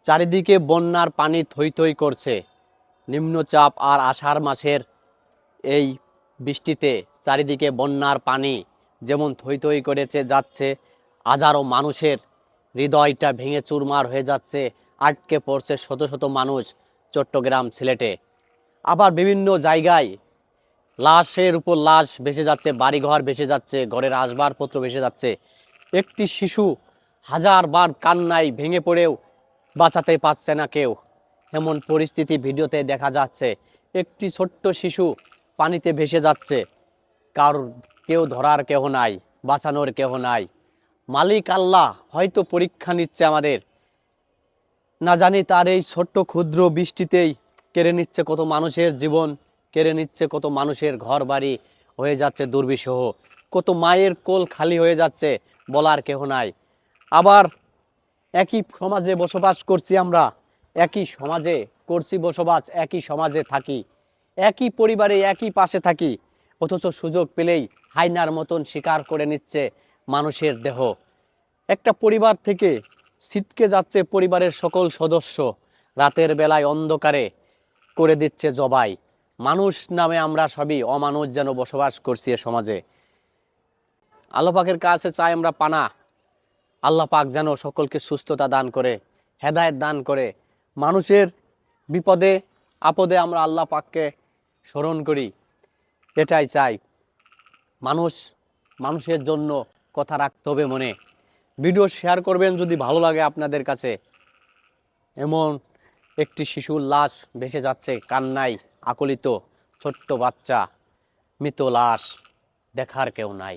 চারিদিকে বন্যার পানি থই থই করছে। নিম্নচাপ আর আষাঢ় মাসের এই বৃষ্টিতে চারিদিকে বন্যার পানি যেমন থই থই করেছে যাচ্ছে, হাজারো মানুষের হৃদয়টা ভেঙে চুরমার হয়ে যাচ্ছে। আটকে পড়ছে শত শত মানুষ চট্টগ্রাম, সিলেটে। আবার বিভিন্ন জায়গায় লাশের উপর লাশ ভেসে যাচ্ছে, বাড়িঘর ভেসে যাচ্ছে, ঘরের আসবাবপত্র ভেসে যাচ্ছে। একটি শিশু হাজারবার কান্নায় ভেঙে পড়েও বাঁচাতে পারছে না কেউ, এমন পরিস্থিতি ভিডিওতে দেখা যাচ্ছে। একটি ছোট্ট শিশু পানিতে ভেসে যাচ্ছে, কারোর কেউ ধরার কেহ নাই, বাঁচানোর কেহ নাই। মালিক আল্লাহ হয়তো পরীক্ষা নিচ্ছে আমাদের, না জানি তার এই ছোট্ট ক্ষুদ্র বৃষ্টিতেই কেড়ে নিচ্ছে কত মানুষের জীবন, কেড়ে নিচ্ছে কত মানুষের ঘর বাড়ি, হয়ে যাচ্ছে দুর্বিষহ। কত মায়ের কোল খালি হয়ে যাচ্ছে, বলার কেহ নাই। আবার একই সমাজে বসবাস করছি আমরা, একই সমাজে করছি বসবাস, একই সমাজে থাকি, একই পরিবারে একই পাশে থাকি, অথচ সুযোগ পেলেই হায়নার মতন শিকার করে নিচ্ছে মানুষের দেহ। একটা পরিবার থেকে ছিটকে যাচ্ছে পরিবারের সকল সদস্য, রাতের বেলায় অন্ধকারে করে দিচ্ছে জবাই। মানুষ নামে আমরা সবই অমানুষ যেন বসবাস করছি এ সমাজে। আল্লাহ পাকের কাছে চাই আমরা পানা, আল্লাহ পাক যেন সকলকে সুস্থতা দান করে, হেদায়েত দান করে। মানুষের বিপদে আপদে আমরা আল্লাহ পাককে স্মরণ করি, এটাই চাই। মানুষের জন্য কথা রাখতে হবে মনে। ভিডিও শেয়ার করবেন যদি ভালো লাগে আপনাদের কাছে। এমন একটি শিশুর লাশ ভেসে যাচ্ছে কান্নায় আকুলিত, ছোট্ট বাচ্চা, মৃত লাশ, দেখার কেউ নাই।